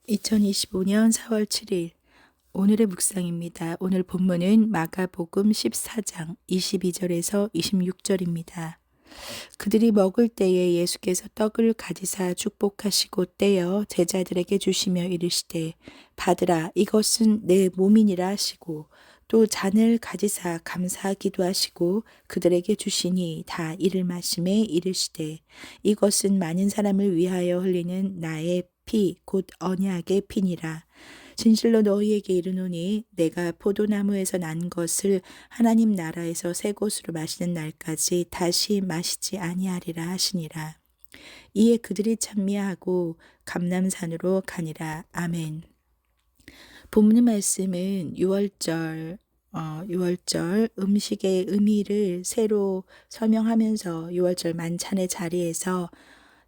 2025년 4월 7일 오늘의 묵상입니다. 오늘 본문은 마가복음 14장 22절에서 26절입니다. 그들이 먹을 때에 예수께서 떡을 가지사 축복하시고 떼어 제자들에게 주시며 이르시되 받으라 이것은 내 몸이니라 하시고 또 잔을 가지사 감사하기도 하시고 그들에게 주시니 다 이를 마시매 이르시되 이것은 많은 사람을 위하여 흘리는 나의 피 곧 언약의 피니라. 진실로 너희에게 이르노니 내가 포도나무에서 난 것을 하나님 나라에서 새 것으로 마시는 날까지 다시 마시지 아니하리라 하시니라. 이에 그들이 찬미하고 감람산으로 가니라. 아멘. 본문 말씀은 6월절 음식의 의미를 새로 설명하면서 6월절 만찬의 자리에서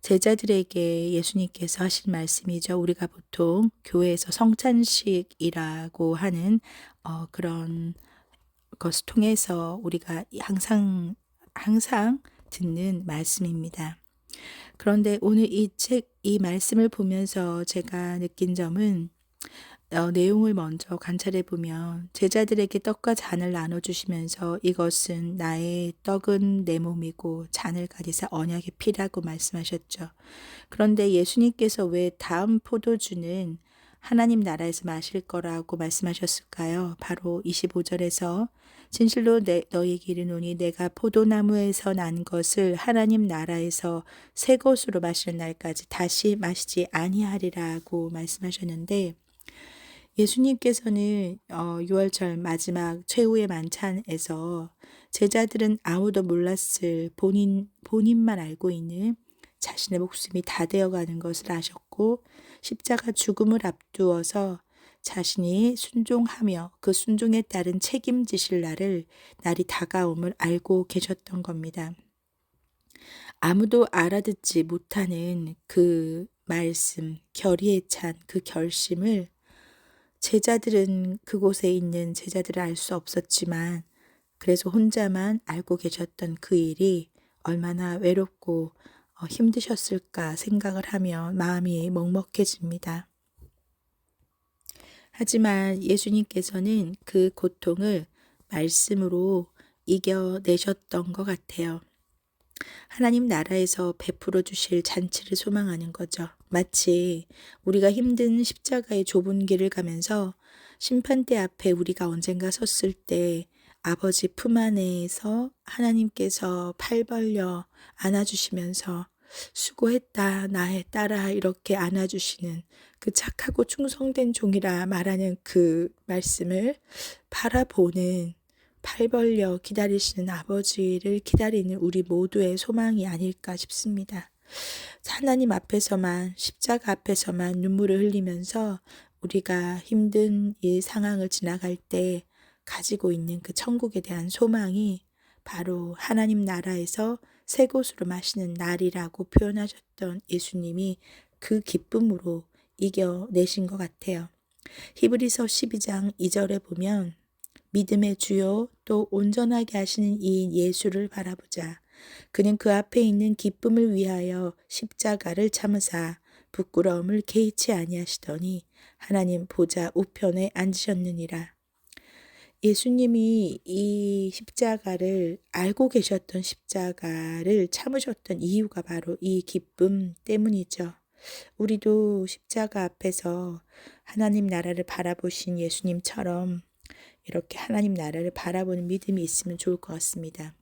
제자들에게 예수님께서 하신 말씀이죠. 우리가 보통 교회에서 성찬식이라고 하는 그런 것을 통해서 우리가 항상 듣는 말씀입니다. 그런데 오늘 이 말씀을 보면서 제가 느낀 점은 내용을 먼저 관찰해 보면 제자들에게 떡과 잔을 나눠주시면서 이것은 나의 떡은 내 몸이고 잔을 가지사 언약의 피라고 말씀하셨죠. 그런데 예수님께서 왜 다음 포도주는 하나님 나라에서 마실 거라고 말씀하셨을까요? 바로 25절에서 진실로 너희에게 이르노니 내가 포도나무에서 난 것을 하나님 나라에서 새 것으로 마시는 날까지 다시 마시지 아니하리라고 말씀하셨는데 예수님께서는 6월절 마지막 최후의 만찬에서 제자들은 아무도 몰랐을 본인만 알고 있는 자신의 목숨이 다 되어가는 것을 아셨고 십자가 죽음을 앞두어서 자신이 순종하며 그 순종에 따른 책임지실 날이 다가옴을 알고 계셨던 겁니다. 아무도 알아듣지 못하는 그 말씀, 결의에 찬 그 결심을 제자들은 그곳에 있는 제자들을 알 수 없었지만 그래서 혼자만 알고 계셨던 그 일이 얼마나 외롭고 힘드셨을까 생각을 하면 마음이 먹먹해집니다. 하지만 예수님께서는 그 고통을 말씀으로 이겨내셨던 것 같아요. 하나님 나라에서 베풀어 주실 잔치를 소망하는 거죠. 마치 우리가 힘든 십자가의 좁은 길을 가면서 심판대 앞에 우리가 언젠가 섰을 때 아버지 품 안에서 하나님께서 팔 벌려 안아주시면서 수고했다 나의 딸아 이렇게 안아주시는 그 착하고 충성된 종이라 말하는 그 말씀을 바라보는 팔 벌려 기다리시는 아버지를 기다리는 우리 모두의 소망이 아닐까 싶습니다. 하나님 앞에서만 십자가 앞에서만 눈물을 흘리면서 우리가 힘든 이 상황을 지나갈 때 가지고 있는 그 천국에 대한 소망이 바로 하나님 나라에서 새 곳으로 마시는 날이라고 표현하셨던 예수님이 그 기쁨으로 이겨내신 것 같아요. 히브리서 12장 2절에 보면 믿음의 주요 또 온전하게 하시는 이 예수를 바라보자. 그는 그 앞에 있는 기쁨을 위하여 십자가를 참으사 부끄러움을 개의치 아니하시더니 하나님 보좌 우편에 앉으셨느니라. 예수님이 이 십자가를 알고 계셨던 십자가를 참으셨던 이유가 바로 이 기쁨 때문이죠. 우리도 십자가 앞에서 하나님 나라를 바라보신 예수님처럼 이렇게 하나님 나라를 바라보는 믿음이 있으면 좋을 것 같습니다.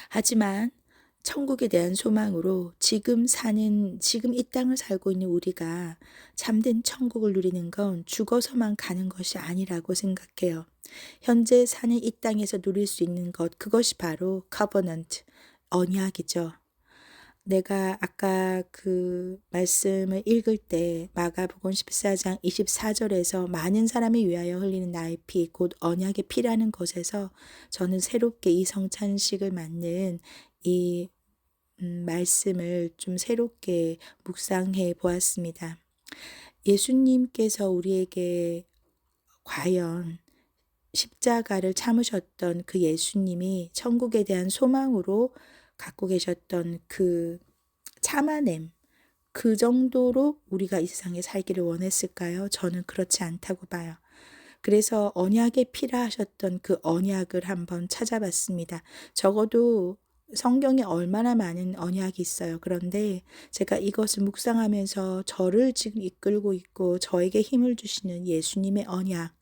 하지만 천국에 대한 소망으로 지금 이 땅을 살고 있는 우리가 참된 천국을 누리는 건 죽어서만 가는 것이 아니라고 생각해요. 현재 사는 이 땅에서 누릴 수 있는 것, 그것이 바로 covenant, 언약이죠. 내가 아까 그 말씀을 읽을 때 마가복음 14장 24절에서 많은 사람을 위하여 흘리는 나의 피, 곧 언약의 피라는 것에서 저는 새롭게 이 성찬식을 맞는 이 말씀을 좀 새롭게 묵상해 보았습니다. 예수님께서 우리에게 과연 십자가를 참으셨던 그 예수님이 천국에 대한 소망으로 갖고 계셨던 그 참아냄, 그 정도로 우리가 이 세상에 살기를 원했을까요? 저는 그렇지 않다고 봐요. 그래서 언약에 필요하셨던 그 언약을 한번 찾아봤습니다. 적어도 성경에 얼마나 많은 언약이 있어요. 그런데 제가 이것을 묵상하면서 저를 지금 이끌고 있고 저에게 힘을 주시는 예수님의 언약,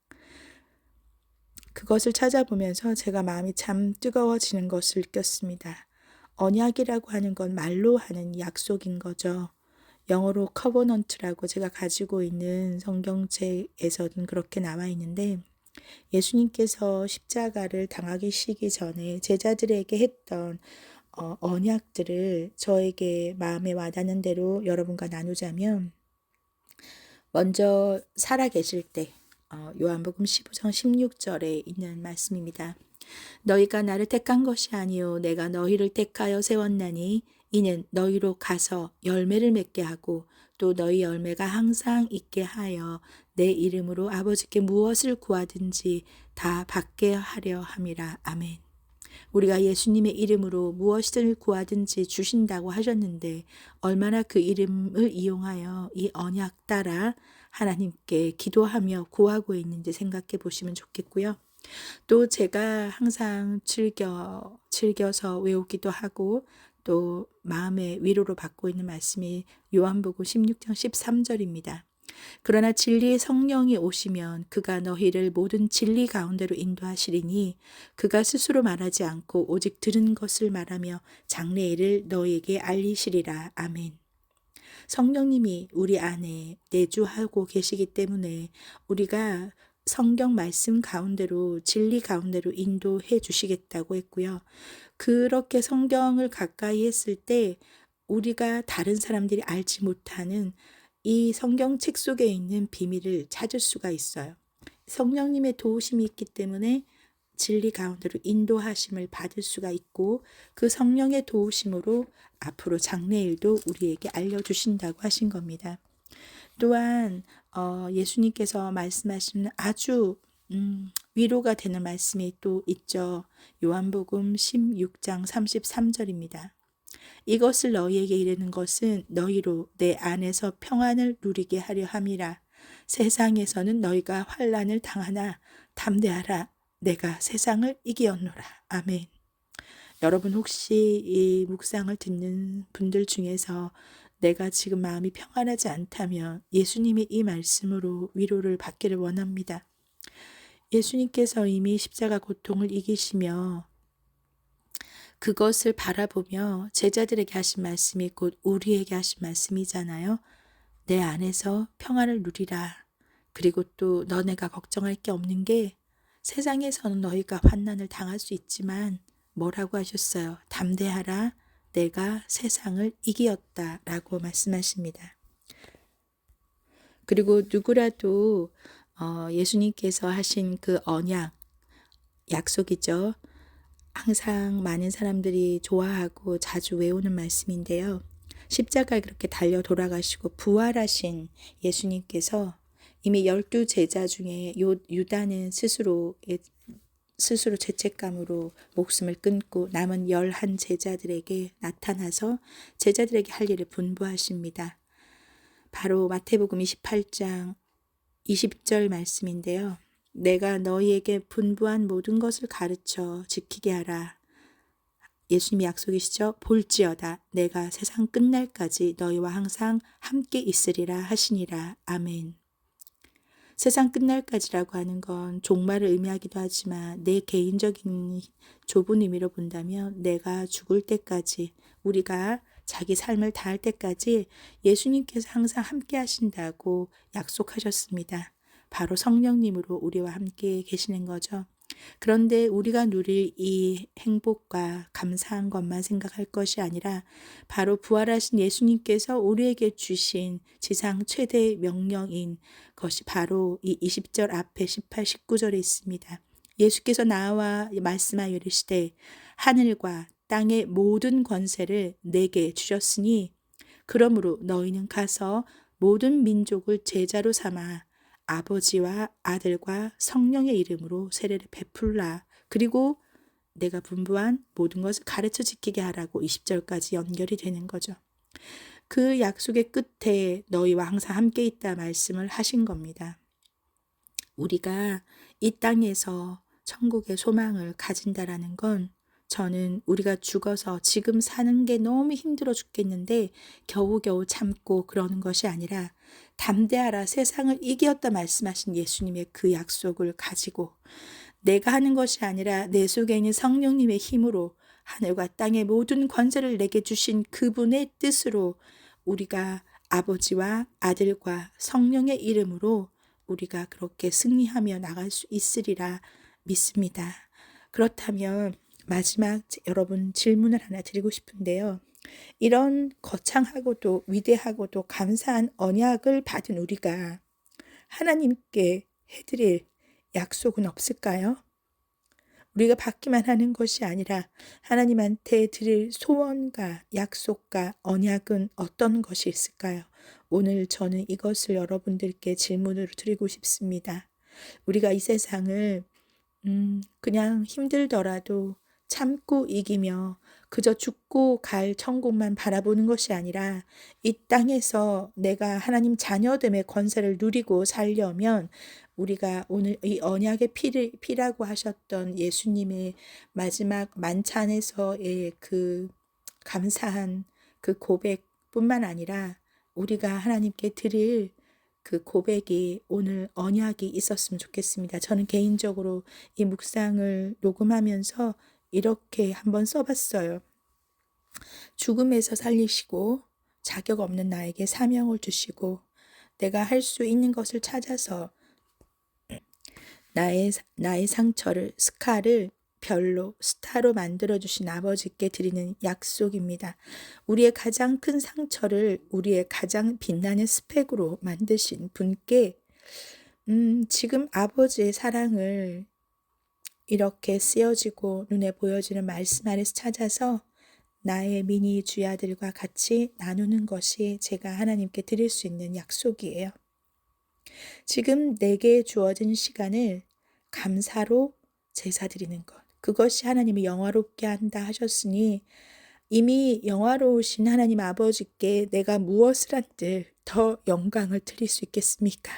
그것을 찾아보면서 제가 마음이 참 뜨거워지는 것을 느꼈습니다. 언약이라고 하는 건 말로 하는 약속인 거죠. 영어로 커버넌트라고 제가 가지고 있는 성경책에서는 그렇게 나와 있는데, 예수님께서 십자가를 당하시기 전에 제자들에게 했던 언약들을 저에게 마음에 와닿는 대로 여러분과 나누자면, 먼저 살아 계실 때 요한복음 15장 16절에 있는 말씀입니다. 너희가 나를 택한 것이 아니요 내가 너희를 택하여 세웠나니 이는 너희로 가서 열매를 맺게 하고 또 너희 열매가 항상 있게 하여 내 이름으로 아버지께 무엇을 구하든지 다 받게 하려 함이라. 아멘. 우리가 예수님의 이름으로 무엇을 구하든지 주신다고 하셨는데 얼마나 그 이름을 이용하여 이 언약 따라 하나님께 기도하며 구하고 있는지 생각해 보시면 좋겠고요. 또 제가 항상 즐겨서 외우기도 하고 또 마음의 위로로 받고 있는 말씀이 요한복음 16장 13절입니다. 그러나 진리의 성령이 오시면 그가 너희를 모든 진리 가운데로 인도하시리니 그가 스스로 말하지 않고 오직 들은 것을 말하며 장래일을 너희에게 알리시리라. 아멘. 성령님이 우리 안에 내주하고 계시기 때문에 우리가 성경 말씀 가운데로 진리 가운데로 인도해 주시겠다고 했고요. 그렇게 성경을 가까이 했을 때 우리가 다른 사람들이 알지 못하는 이 성경책 속에 있는 비밀을 찾을 수가 있어요. 성령님의 도우심이 있기 때문에 진리 가운데로 인도하심을 받을 수가 있고 그 성령의 도우심으로 앞으로 장래일도 우리에게 알려주신다고 하신 겁니다. 또한 예수님께서 말씀하시는 아주 위로가 되는 말씀이 또 있죠. 요한복음 16장 33절입니다. 이것을 너희에게 이르는 것은 너희로 내 안에서 평안을 누리게 하려 함이라. 세상에서는 너희가 환난을 당하나 담대하라. 내가 세상을 이기었노라. 아멘. 여러분 혹시 이 묵상을 듣는 분들 중에서 내가 지금 마음이 평안하지 않다면 예수님의 이 말씀으로 위로를 받기를 원합니다. 예수님께서 이미 십자가 고통을 이기시며 그것을 바라보며 제자들에게 하신 말씀이 곧 우리에게 하신 말씀이잖아요. 내 안에서 평안을 누리라. 그리고 또 너네가 걱정할 게 없는 게 세상에서는 너희가 환난을 당할 수 있지만 뭐라고 하셨어요? 담대하라. 내가 세상을 이기었다 라고 말씀하십니다. 그리고 누구라도 예수님께서 하신 그 언약, 약속이죠. 항상 많은 사람들이 좋아하고 자주 외우는 말씀인데요. 십자가에 그렇게 달려 돌아가시고 부활하신 예수님께서 이미 12 제자 중에 유다는 스스로 죄책감으로 목숨을 끊고 남은 11 제자들에게 나타나서 제자들에게 할 일을 분부하십니다. 바로 마태복음 28장 20절 말씀인데요. 내가 너희에게 분부한 모든 것을 가르쳐 지키게 하라. 예수님이 약속이시죠. 볼지어다 내가 세상 끝날까지 너희와 항상 함께 있으리라 하시니라. 아멘. 세상 끝날까지라고 하는 건 종말을 의미하기도 하지만 내 개인적인 좁은 의미로 본다면 내가 죽을 때까지 우리가 자기 삶을 다할 때까지 예수님께서 항상 함께 하신다고 약속하셨습니다. 바로 성령님으로 우리와 함께 계시는 거죠. 그런데 우리가 누릴 이 행복과 감사한 것만 생각할 것이 아니라 바로 부활하신 예수님께서 우리에게 주신 지상 최대의 명령인 것이 바로 이 20절 앞에 18, 19절에 있습니다. 예수께서 나와 말씀하여 이르시되 하늘과 땅의 모든 권세를 내게 주셨으니 그러므로 너희는 가서 모든 민족을 제자로 삼아 아버지와 아들과 성령의 이름으로 세례를 베풀라. 그리고 내가 분부한 모든 것을 가르쳐 지키게 하라고 20절까지 연결이 되는 거죠. 그 약속의 끝에 너희와 항상 함께 있다 말씀을 하신 겁니다. 우리가 이 땅에서 천국의 소망을 가진다라는 건 저는 우리가 죽어서 지금 사는 게 너무 힘들어 죽겠는데 겨우겨우 참고 그러는 것이 아니라 담대하라 세상을 이겼다 말씀하신 예수님의 그 약속을 가지고 내가 하는 것이 아니라 내 속에 있는 성령님의 힘으로 하늘과 땅의 모든 권세를 내게 주신 그분의 뜻으로 우리가 아버지와 아들과 성령의 이름으로 우리가 그렇게 승리하며 나갈 수 있으리라 믿습니다. 그렇다면 마지막 여러분 질문을 하나 드리고 싶은데요. 이런 거창하고도 위대하고도 감사한 언약을 받은 우리가 하나님께 해드릴 약속은 없을까요? 우리가 받기만 하는 것이 아니라 하나님한테 드릴 소원과 약속과 언약은 어떤 것이 있을까요? 오늘 저는 이것을 여러분들께 질문으로 드리고 싶습니다. 우리가 이 세상을 그냥 힘들더라도 참고 이기며 그저 죽고 갈 천국만 바라보는 것이 아니라 이 땅에서 내가 하나님 자녀됨의 권세를 누리고 살려면 우리가 오늘 이 언약의 피라고 하셨던 예수님의 마지막 만찬에서의 그 감사한 그 고백뿐만 아니라 우리가 하나님께 드릴 그 고백이 오늘 언약이 있었으면 좋겠습니다. 저는 개인적으로 이 묵상을 녹음하면서 이렇게 한번 써봤어요. 죽음에서 살리시고 자격 없는 나에게 사명을 주시고 내가 할 수 있는 것을 찾아서 나의 상처를 스카를 별로 스타로 만들어주신 아버지께 드리는 약속입니다. 우리의 가장 큰 상처를 우리의 가장 빛나는 스펙으로 만드신 분께 지금 아버지의 사랑을 이렇게 쓰여지고 눈에 보여지는 말씀 아래서 찾아서 나의 미니 주야들과 같이 나누는 것이 제가 하나님께 드릴 수 있는 약속이에요. 지금 내게 주어진 시간을 감사로 제사 드리는 것. 그것이 하나님이 영화롭게 한다 하셨으니 이미 영화로우신 하나님 아버지께 내가 무엇을 한들 더 영광을 드릴 수 있겠습니까?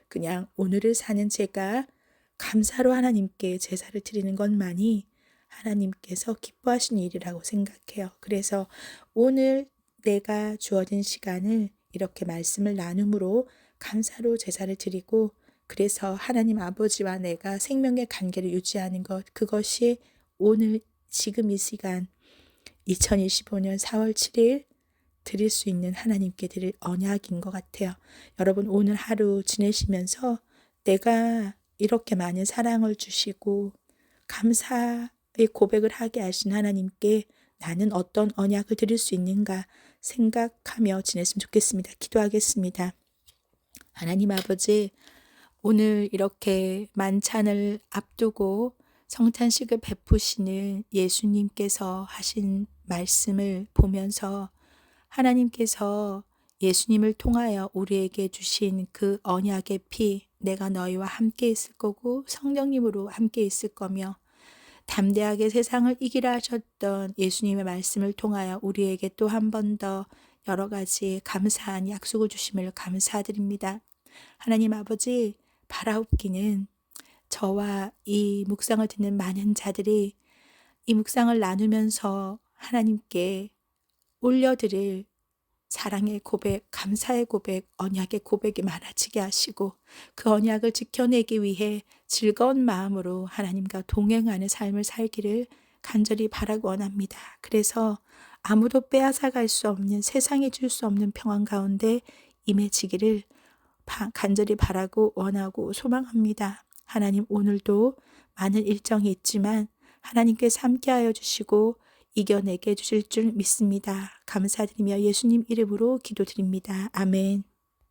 그냥 오늘을 사는 제가 감사로 하나님께 제사를 드리는 것만이 하나님께서 기뻐하시는 일이라고 생각해요. 그래서 오늘 내가 주어진 시간을 이렇게 말씀을 나눔으로 감사로 제사를 드리고 그래서 하나님 아버지와 내가 생명의 관계를 유지하는 것 그것이 오늘 지금 이 시간 2025년 4월 7일 드릴 수 있는 하나님께 드릴 언약인 것 같아요. 여러분 오늘 하루 지내시면서 내가 이렇게 많은 사랑을 주시고 감사의 고백을 하게 하신 하나님께 나는 어떤 언약을 드릴 수 있는가 생각하며 지냈으면 좋겠습니다. 기도하겠습니다. 하나님 아버지 오늘 이렇게 만찬을 앞두고 성찬식을 베푸시는 예수님께서 하신 말씀을 보면서 하나님께서 예수님을 통하여 우리에게 주신 그 언약의 피 내가 너희와 함께 있을 거고 성령님으로 함께 있을 거며 담대하게 세상을 이기라 하셨던 예수님의 말씀을 통하여 우리에게 또 한 번 더 여러 가지 감사한 약속을 주심을 감사드립니다. 하나님 아버지 바라옵기는 저와 이 묵상을 듣는 많은 자들이 이 묵상을 나누면서 하나님께 올려드릴 사랑의 고백, 감사의 고백, 언약의 고백이 많아지게 하시고 그 언약을 지켜내기 위해 즐거운 마음으로 하나님과 동행하는 삶을 살기를 간절히 바라고 원합니다. 그래서 아무도 빼앗아갈 수 없는 세상에 줄 수 없는 평안 가운데 임해지기를 간절히 바라고 원하고 소망합니다. 하나님 오늘도 많은 일정이 있지만 하나님께서 함께하여 주시고 이겨내게 해주실 줄 믿습니다. 감사드리며 예수님 이름으로 기도드립니다. 아멘.